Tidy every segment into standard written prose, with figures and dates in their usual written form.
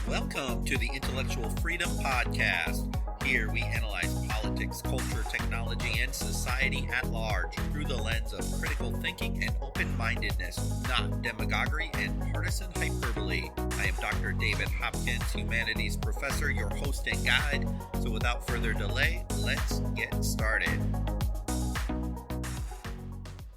Welcome to the Intellectual Freedom Podcast. Here we analyze politics, culture, technology, and society at large through the lens of critical thinking and open-mindedness, not demagoguery and partisan hyperbole. I am Dr. David Hopkins, humanities professor, your host and guide. So without further delay, let's get started.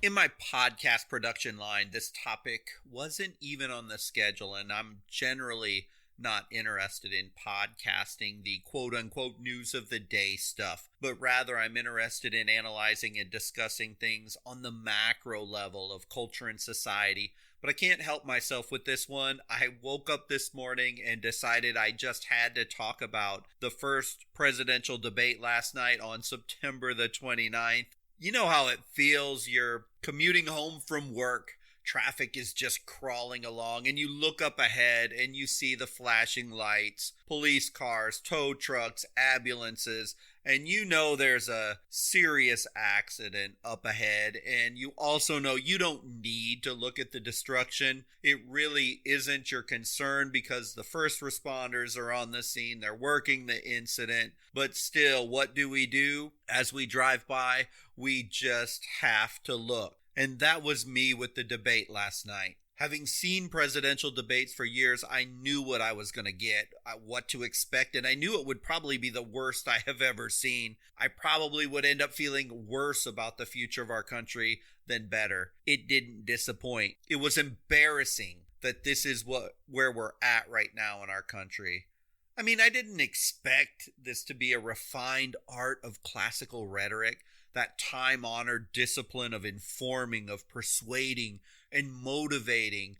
In my podcast production line, this topic wasn't even on the schedule, and I'm generally not interested in podcasting the quote-unquote news of the day stuff, but rather I'm interested in analyzing and discussing things on the macro level of culture and society. But I can't help myself with this one. I woke up this morning and decided I just had to talk about the first presidential debate last night on September the 29th. You know how it feels. You're commuting home from work. Traffic is just crawling along, and you look up ahead and you see the flashing lights, police cars, tow trucks, ambulances, and you know there's a serious accident up ahead, and you also know you don't need to look at the destruction. It really isn't your concern because the first responders are on the scene, they're working the incident, but still, what do? As we drive by, we just have to look. And that was me with the debate last night. Having seen presidential debates for years, I knew what I was going to get, what to expect, and I knew it would probably be the worst I have ever seen. I probably would end up feeling worse about the future of our country than better. It didn't disappoint. It was embarrassing that this is where we're at right now in our country. I mean, I didn't expect this to be a refined art of classical rhetoric, that time-honored discipline of informing, of persuading, and motivating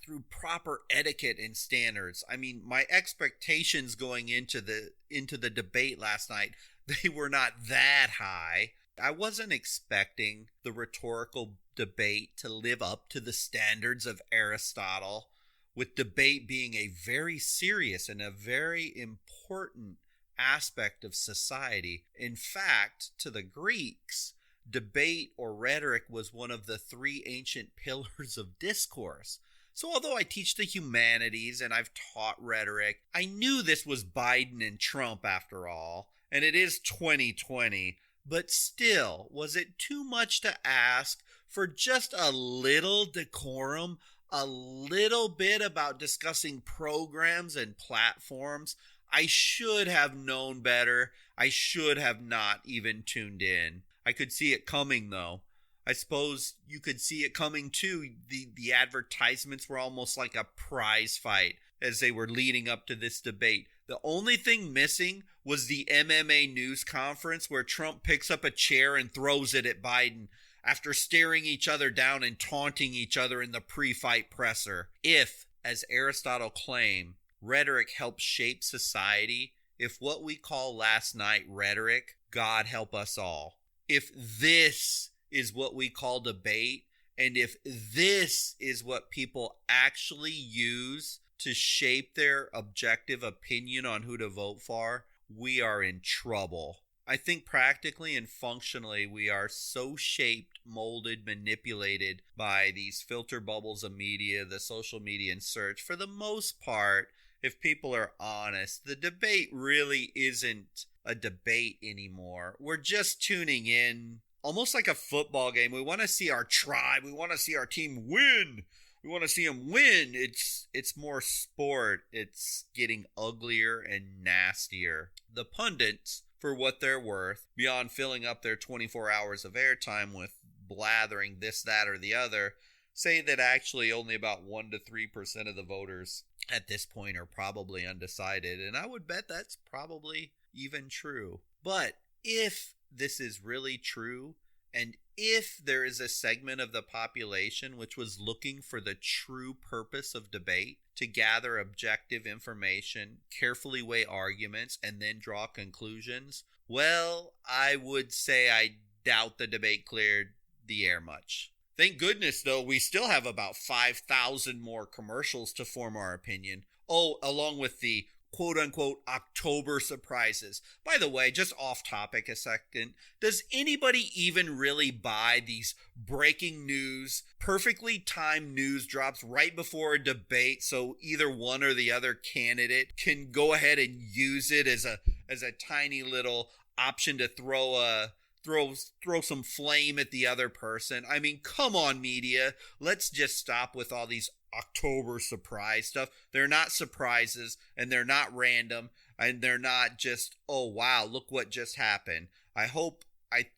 through proper etiquette and standards. I mean, my expectations going into the debate last night, they were not that high. I wasn't expecting the rhetorical debate to live up to the standards of Aristotle, with debate being a very serious and a very important aspect of society. In fact, to the Greeks, debate or rhetoric was one of the three ancient pillars of discourse. So although I teach the humanities and I've taught rhetoric, I knew this was Biden and Trump after all, and it is 2020. But still, was it too much to ask for just a little decorum, a little bit about discussing programs and platforms? I should have known better. I should have not even tuned in. I could see it coming, though. I suppose you could see it coming, too. The advertisements were almost like a prize fight as they were leading up to this debate. The only thing missing was the MMA news conference where Trump picks up a chair and throws it at Biden after staring each other down and taunting each other in the pre-fight presser. If, as Aristotle claimed, rhetoric helps shape society, if what we call last night rhetoric, God help us all. If this is what we call debate, and if this is what people actually use to shape their objective opinion on who to vote for, we are in trouble. I think practically and functionally we are so shaped, molded, manipulated by these filter bubbles of media, the social media and search. For the most part, if people are honest, the debate really isn't a debate anymore. We're just tuning in, almost like a football game. We want to see our tribe. We want to see our team win. We want to see them win. It's more sport. It's getting uglier and nastier. The pundits, for what they're worth, beyond filling up their 24 hours of airtime with blathering this, that, or the other, say that actually only about 1 to 3% of the voters at this point are probably undecided, and I would bet that's probably even true. But if this is really true, and if there is a segment of the population which was looking for the true purpose of debate, to gather objective information, carefully weigh arguments, and then draw conclusions, well, I would say I doubt the debate cleared the air much. Thank goodness, though, we still have about 5,000 more commercials to form our opinion. Oh, along with the quote-unquote October surprises. By the way, just off topic a second, does anybody even really buy these breaking news, perfectly timed news drops right before a debate so either one or the other candidate can go ahead and use it as a tiny little option to throw some flame at the other person? I mean, come on, media. Let's just stop with all these October surprise stuff. They're not surprises, and they're not random, and they're not just, oh wow, look what just happened. I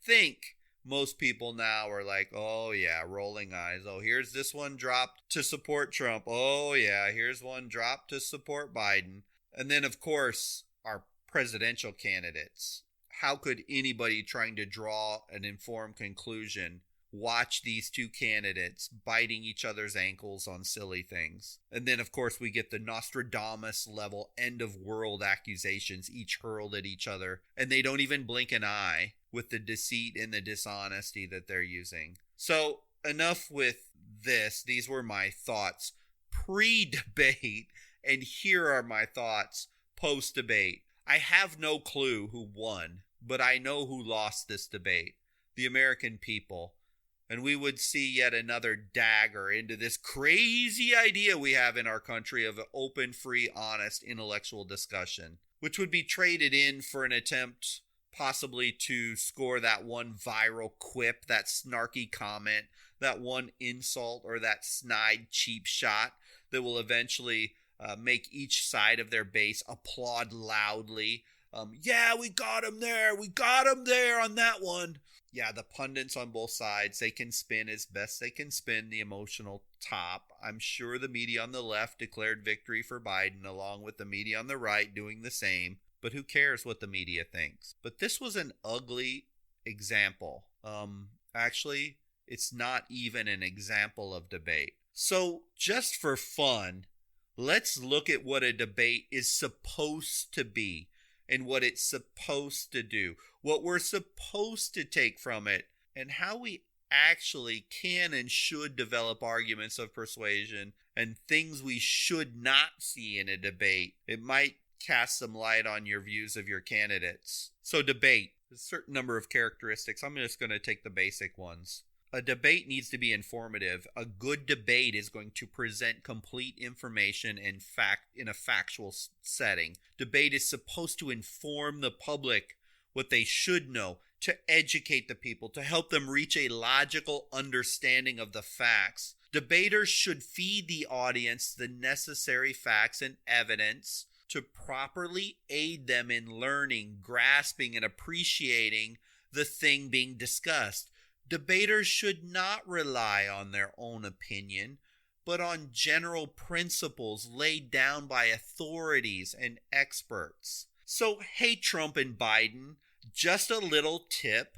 think most people now are like, oh yeah, rolling eyes. Oh, here's this one dropped to support Trump. Oh yeah, here's one dropped to support Biden. And then of course, our presidential candidates. How could anybody trying to draw an informed conclusion watch these two candidates biting each other's ankles on silly things? And then, of course, we get the Nostradamus level end of world accusations each hurled at each other, and they don't even blink an eye with the deceit and the dishonesty that they're using. So, enough with this. These were my thoughts pre-debate, and here are my thoughts post-debate. I have no clue who won, but I know who lost this debate: the American people. And we would see yet another dagger into this crazy idea we have in our country of an open, free, honest, intellectual discussion, which would be traded in for an attempt possibly to score that one viral quip, that snarky comment, that one insult, or that snide cheap shot that will eventually make each side of their base applaud loudly. Yeah, we got him there. We got him there on that one. Yeah, the pundits on both sides, they can spin as best they can spin the emotional top. I'm sure the media on the left declared victory for Biden, along with the media on the right doing the same. But who cares what the media thinks? But this was an ugly example. Actually, it's not even an example of debate. So, just for fun, let's look at what a debate is supposed to be and what it's supposed to do, what we're supposed to take from it, and how we actually can and should develop arguments of persuasion and things we should not see in a debate. It might cast some light on your views of your candidates. So debate, a certain number of characteristics. I'm just going to take the basic ones. A debate needs to be informative. A good debate is going to present complete information and fact in a factual setting. Debate is supposed to inform the public what they should know, to educate the people, to help them reach a logical understanding of the facts. Debaters should feed the audience the necessary facts and evidence to properly aid them in learning, grasping, and appreciating the thing being discussed. Debaters should not rely on their own opinion, but on general principles laid down by authorities and experts. So, hey, Trump and Biden, just a little tip: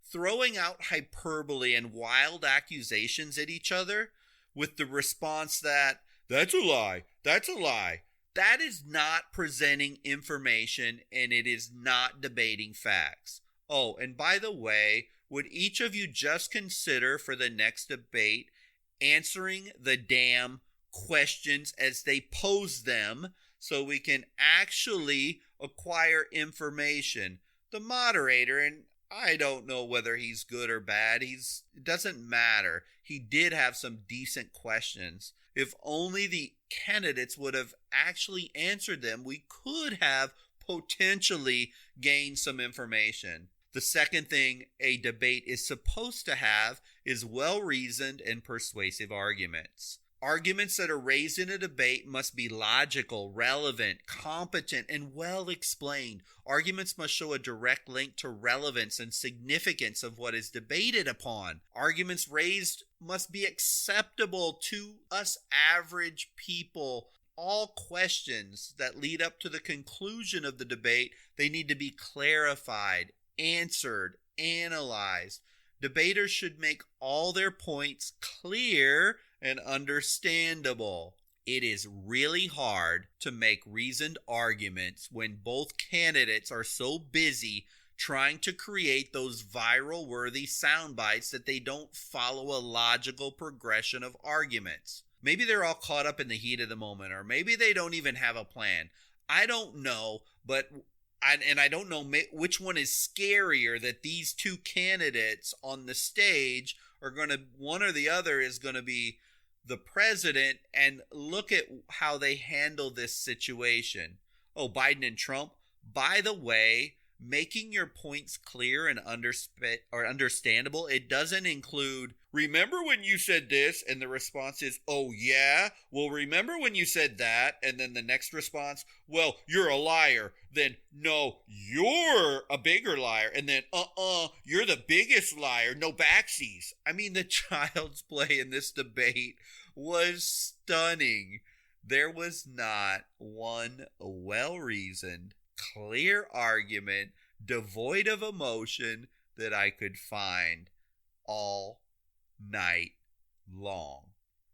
throwing out hyperbole and wild accusations at each other with the response that, that's a lie, that's a lie. That is not presenting information, and it is not debating facts. Oh, and by the way, would each of you just consider for the next debate answering the damn questions as they pose them so we can actually acquire information? The moderator, and I don't know whether he's good or bad, it doesn't matter. He did have some decent questions. If only the candidates would have actually answered them, we could have potentially gained some information. The second thing a debate is supposed to have is well-reasoned and persuasive arguments. Arguments that are raised in a debate must be logical, relevant, competent, and well-explained. Arguments must show a direct link to relevance and significance of what is debated upon. Arguments raised must be acceptable to us average people. All questions that lead up to the conclusion of the debate, they need to be clarified, answered, analyzed. Debaters should make all their points clear and understandable. It is really hard to make reasoned arguments when both candidates are so busy trying to create those viral worthy sound bites that they don't follow a logical progression of arguments. Maybe they're all caught up in the heat of the moment, or maybe they don't even have a plan. I don't know, but I don't know which one is scarier, that these two candidates on the stage are going to, one or the other is going to be the president, and look at how they handle this situation. Oh, Biden and Trump, by the way, making your points clear and understandable. It doesn't include, remember when you said this, and the response is, oh yeah, well, remember when you said that, and then the next response, well, you're a liar, then no, you're a bigger liar, and then you're the biggest liar, no backsies. I mean, the child's play in this debate was stunning. There was not one well-reasoned, clear argument, devoid of emotion, that I could find all night long.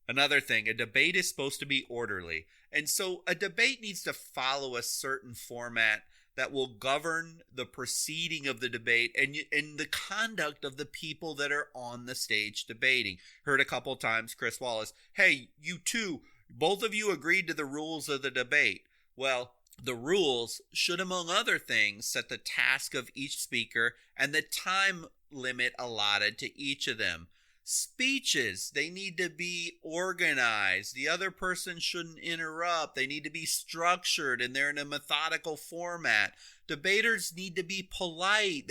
Another thing, a debate is supposed to be orderly. And so a debate needs to follow a certain format that will govern the proceeding of the debate and the conduct of the people that are on the stage debating. Heard a couple times Chris Wallace, hey, you two, both of you agreed to the rules of the debate. Well, the rules should, among other things, set the task of each speaker and the time limit allotted to each of them. Speeches, they need to be organized. The other person shouldn't interrupt. They need to be structured, and they're in a methodical format. Debaters need to be polite.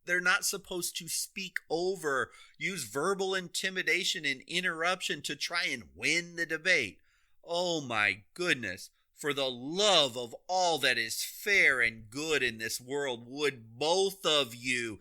They're not supposed to speak over, use verbal intimidation and interruption to try and win the debate. Oh my goodness. For the love of all that is fair and good in this world, would both of you,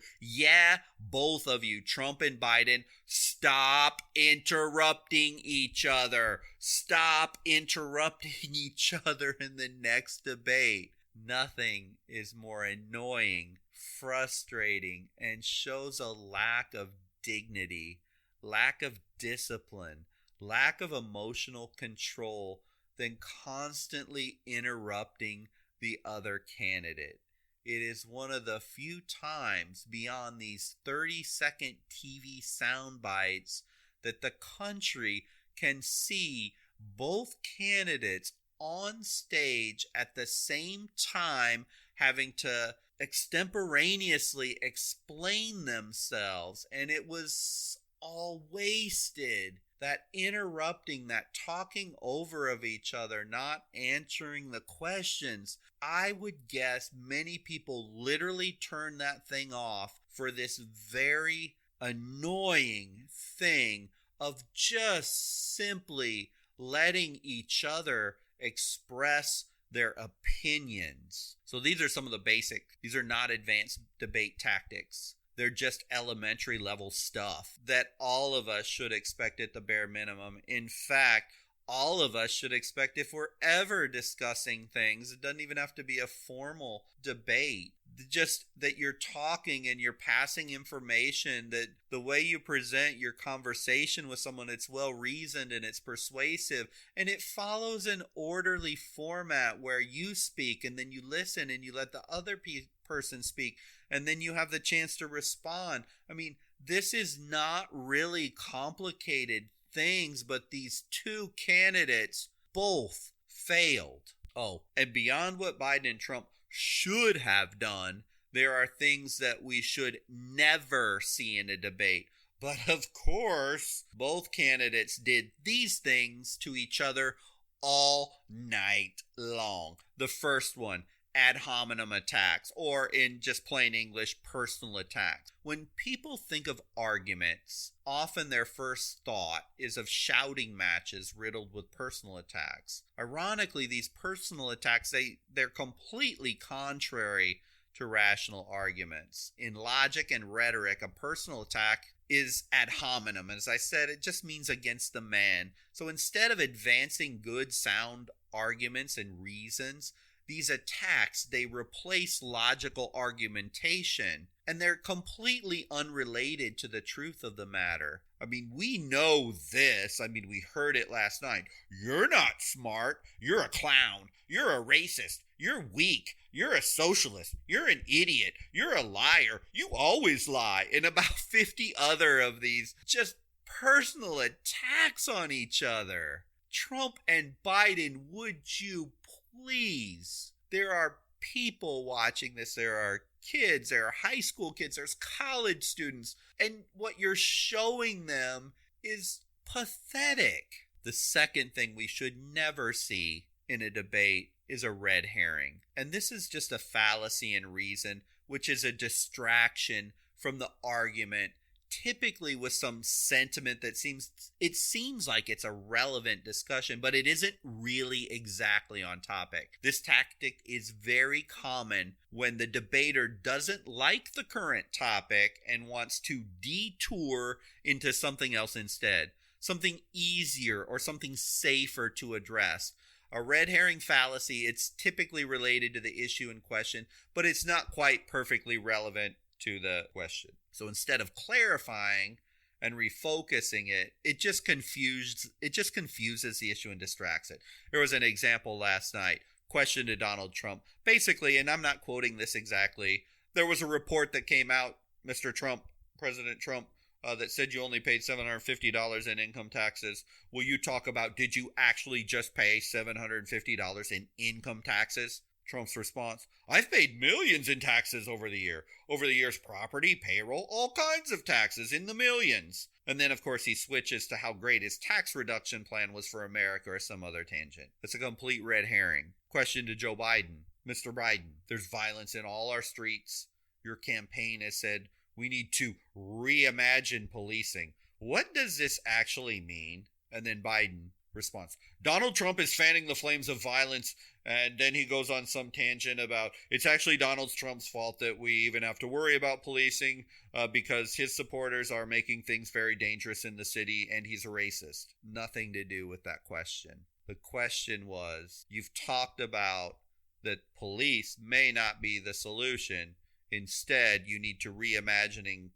both of you, Trump and Biden, stop interrupting each other. Stop interrupting each other in the next debate. Nothing is more annoying, frustrating, and shows a lack of dignity, lack of discipline, lack of emotional control than constantly interrupting the other candidate. It is one of the few times beyond these 30-second TV sound bites that the country can see both candidates on stage at the same time having to extemporaneously explain themselves, and it was all wasted. That interrupting, that talking over of each other, not answering the questions. I would guess many people literally turn that thing off for this very annoying thing of just simply letting each other express their opinions. So these are some of the these are not advanced debate tactics. They're just elementary level stuff that all of us should expect at the bare minimum. In fact, all of us should expect if we're ever discussing things. It doesn't even have to be a formal debate. Just that you're talking and you're passing information, that the way you present your conversation with someone, it's well reasoned and it's persuasive, and it follows an orderly format where you speak and then you listen and you let the other person speak, and then you have the chance to respond. I mean, this is not really complicated things, but these two candidates both failed. Oh, and beyond what Biden and Trump should have done, there are things that we should never see in a debate. But of course, both candidates did these things to each other all night long. The first one, ad hominem attacks, or in just plain English, personal attacks. When people think of arguments, often their first thought is of shouting matches riddled with personal attacks. Ironically, these personal attacks, they're completely contrary to rational arguments. In logic and rhetoric, a personal attack is ad hominem. As I said, it just means against the man. So instead of advancing good, sound arguments and reasons, these attacks, they replace logical argumentation, and they're completely unrelated to the truth of the matter. I mean, we know this. I mean, we heard it last night. You're not smart. You're a clown. You're a racist. You're weak. You're a socialist. You're an idiot. You're a liar. You always lie. And about 50 other of these just personal attacks on each other. Trump and Biden, would you please. There are people watching this. There are kids, there are high school kids, there's college students, and what you're showing them is pathetic. The second thing we should never see in a debate is a red herring. And this is just a fallacy in reason, which is a distraction from the argument, typically with some sentiment that seems like it's a relevant discussion, but it isn't really exactly on topic. This tactic is very common when the debater doesn't like the current topic and wants to detour into something else instead, something easier or something safer to address. A red herring fallacy, it's typically related to the issue in question, but it's not quite perfectly relevant to the question. So instead of clarifying and refocusing it, it just confuses the issue and distracts it. There was an example last night, question to Donald Trump. Basically, and I'm not quoting this exactly, there was a report that came out, Mr. Trump, President Trump, that said you only paid $750 in income taxes. Will you talk about, did you actually just pay $750 in income taxes? Trump's response, I've paid millions in taxes over the years, property, payroll, all kinds of taxes in the millions. And then, of course, he switches to how great his tax reduction plan was for America or some other tangent. It's a complete red herring. Question to Joe Biden. Mr. Biden, there's violence in all our streets. Your campaign has said we need to reimagine policing. What does this actually mean? And then Biden response, Donald Trump is fanning the flames of violence, and then he goes on some tangent about it's actually Donald Trump's fault that we even have to worry about policing because his supporters are making things very dangerous in the city and he's a racist. Nothing to do with that question. The question was, you've talked about that police may not be the solution. Instead, you need to reimagine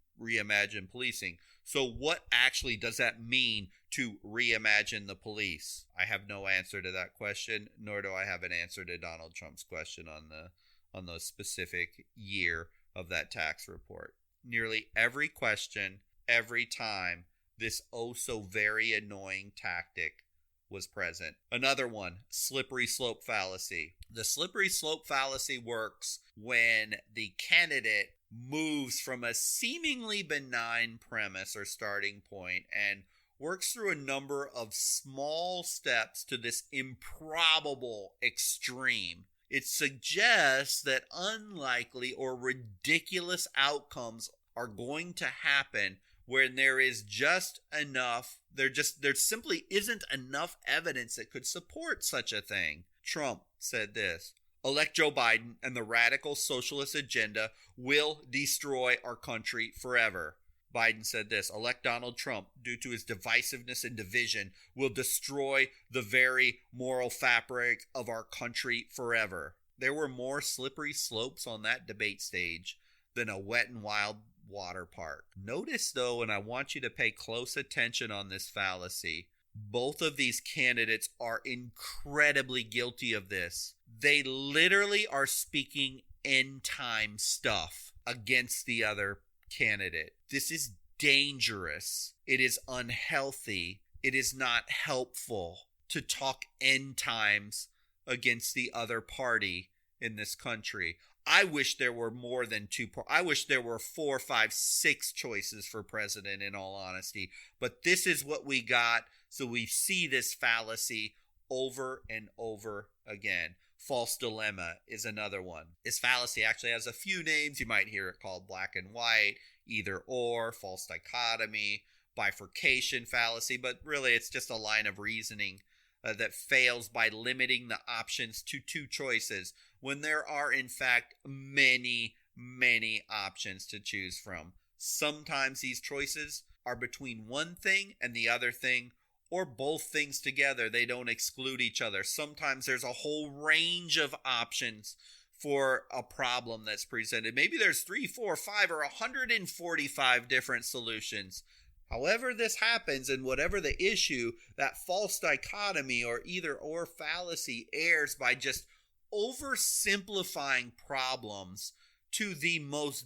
policing. So what actually does that mean to reimagine the police? I have no answer to that question, nor do I have an answer to Donald Trump's question on the specific year of that tax report. Nearly every question, every time, this oh so very annoying tactic was present. Another one, slippery slope fallacy. The slippery slope fallacy works when the candidate moves from a seemingly benign premise or starting point and works through a number of small steps to this improbable extreme. It suggests that unlikely or ridiculous outcomes are going to happen when there is just enough, there simply isn't enough evidence that could support such a thing. Trump said this, elect Joe Biden and the radical socialist agenda will destroy our country forever. Biden said this, elect Donald Trump due to his divisiveness and division will destroy the very moral fabric of our country forever. There were more slippery slopes on that debate stage than a wet and wild water park. Notice though, and I want you to pay close attention on this fallacy, both of these candidates are incredibly guilty of this. They literally are speaking end time stuff against the other candidate. This is dangerous. It is unhealthy. It is not helpful to talk end times against the other party in this country. I wish there were more than two. I wish there were 4, 5, 6 choices for president, in all honesty. But this is what we got. So we see this fallacy over and over again. False dilemma is another one. This fallacy actually has a few names. You might hear it called black and white, either or, false dichotomy, bifurcation fallacy. But really, it's just a line of reasoning that fails by limiting the options to 2 choices when there are in fact many, many options to choose from. Sometimes these choices are between one thing and the other thing, or both things together. They don't exclude each other. Sometimes there's a whole range of options for a problem that's presented. Maybe there's 3, 4, 5, or 145 different solutions. However this happens, and whatever the issue, that false dichotomy or either or fallacy errs by just oversimplifying problems to the most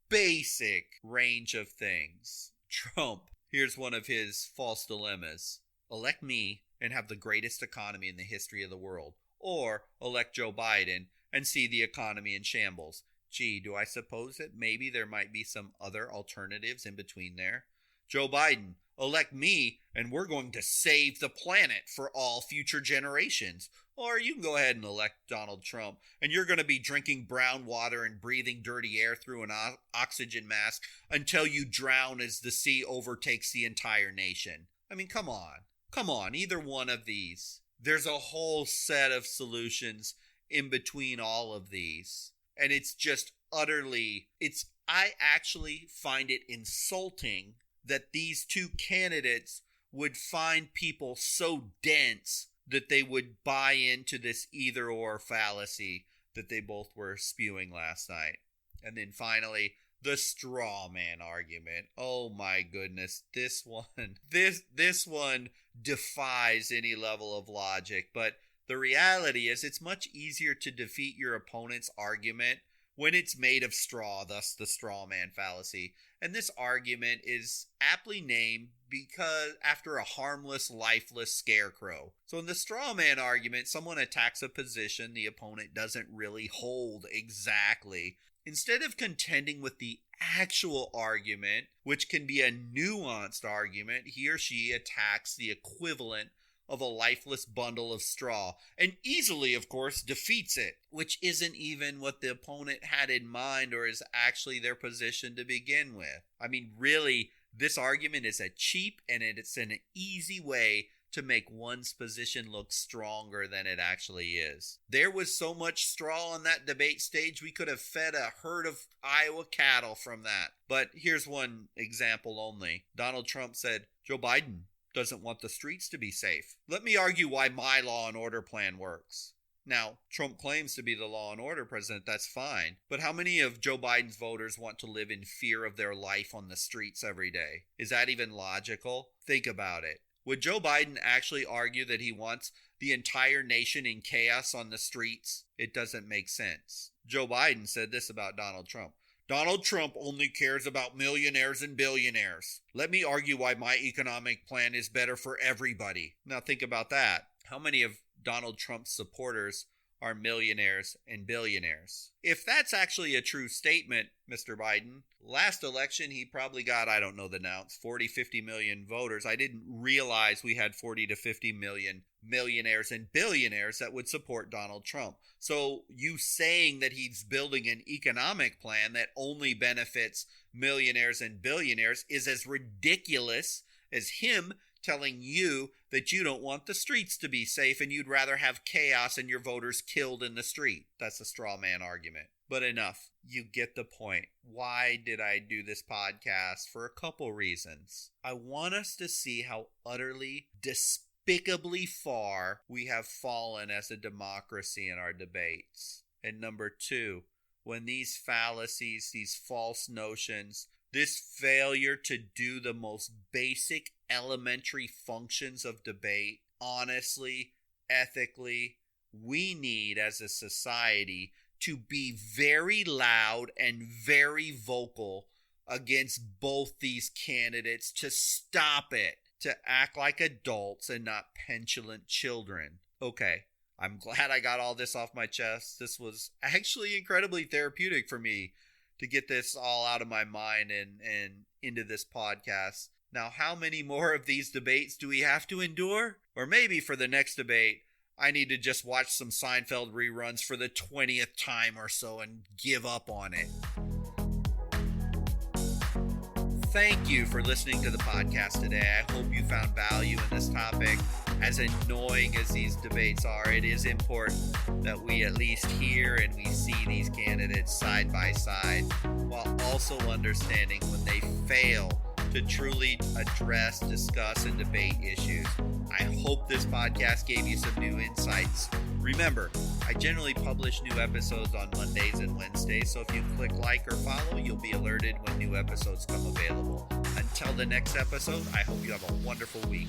basic range of things. Trump, here's one of his false dilemmas. Elect me and have the greatest economy in the history of the world. or elect Joe Biden and see the economy in shambles. Gee, do I suppose that maybe there might be some other alternatives in between there? Joe Biden, elect me and we're going to save the planet for all future generations. Or you can go ahead and elect Donald Trump and you're going to be drinking brown water and breathing dirty air through an oxygen mask until you drown as the sea overtakes the entire nation. I mean, come on, either one of these. There's a whole set of solutions in between all of these. And it's just I actually find it insulting that these two candidates would find people so dense that they would buy into this either-or fallacy that they both were spewing last night. And then finally, the straw man argument. Oh my goodness, this one defies any level of logic, but the reality is it's much easier to defeat your opponent's argument when it's made of straw, thus the straw man fallacy. And this argument is aptly named because after a harmless, lifeless scarecrow. So in the straw man argument, someone attacks a position the opponent doesn't really hold exactly. Instead of contending with the actual argument, which can be a nuanced argument, he or she attacks the equivalent of a lifeless bundle of straw, and easily, of course, defeats it, which isn't even what the opponent had in mind or is actually their position to begin with. I mean, really, this argument is a cheap and it's an easy way to make one's position look stronger than it actually is. There was so much straw on that debate stage, we could have fed a herd of Iowa cattle from that. But here's one example only. Donald Trump said, Joe Biden doesn't want the streets to be safe. Let me argue why my law and order plan works. Now, Trump claims to be the law and order president, that's fine. But how many of Joe Biden's voters want to live in fear of their life on the streets every day? Is that even logical? Think about it. Would Joe Biden actually argue that he wants the entire nation in chaos on the streets? It doesn't make sense. Joe Biden said this about Donald Trump. Donald Trump only cares about millionaires and billionaires. Let me argue why my economic plan is better for everybody. Now think about that. How many of Donald Trump's supporters are millionaires and billionaires? If that's actually a true statement, Mr. Biden, last election he probably got, I don't know the amounts, 40, 50 million voters. I didn't realize we had 40 to 50 million millionaires and billionaires that would support Donald Trump. So you saying that he's building an economic plan that only benefits millionaires and billionaires is as ridiculous as him telling you that you don't want the streets to be safe and you'd rather have chaos and your voters killed in the street. That's a straw man argument. But enough. You get the point. Why did I do this podcast? For a couple reasons. I want us to see how utterly despicably far we have fallen as a democracy in our debates. And number two, when these fallacies, these false notions, this failure to do the most basic elementary functions of debate, honestly, ethically, we need as a society to be very loud and very vocal against both these candidates to stop it, to act like adults and not petulant children. Okay, I'm glad I got all this off my chest. This was actually incredibly therapeutic for me to get this all out of my mind and into this podcast. Now, how many more of these debates do we have to endure? Or maybe for the next debate, I need to just watch some Seinfeld reruns for the 20th time or so and give up on it. Thank you for listening to the podcast today. I hope you found value in this topic. As annoying as these debates are, it is important that we at least hear and we see these candidates side by side, while also understanding when they fail to truly address, discuss, and debate issues. I hope this podcast gave you some new insights. Remember, I generally publish new episodes on Mondays and Wednesdays, so if you click like or follow, you'll be alerted when new episodes come available. Until the next episode, I hope you have a wonderful week.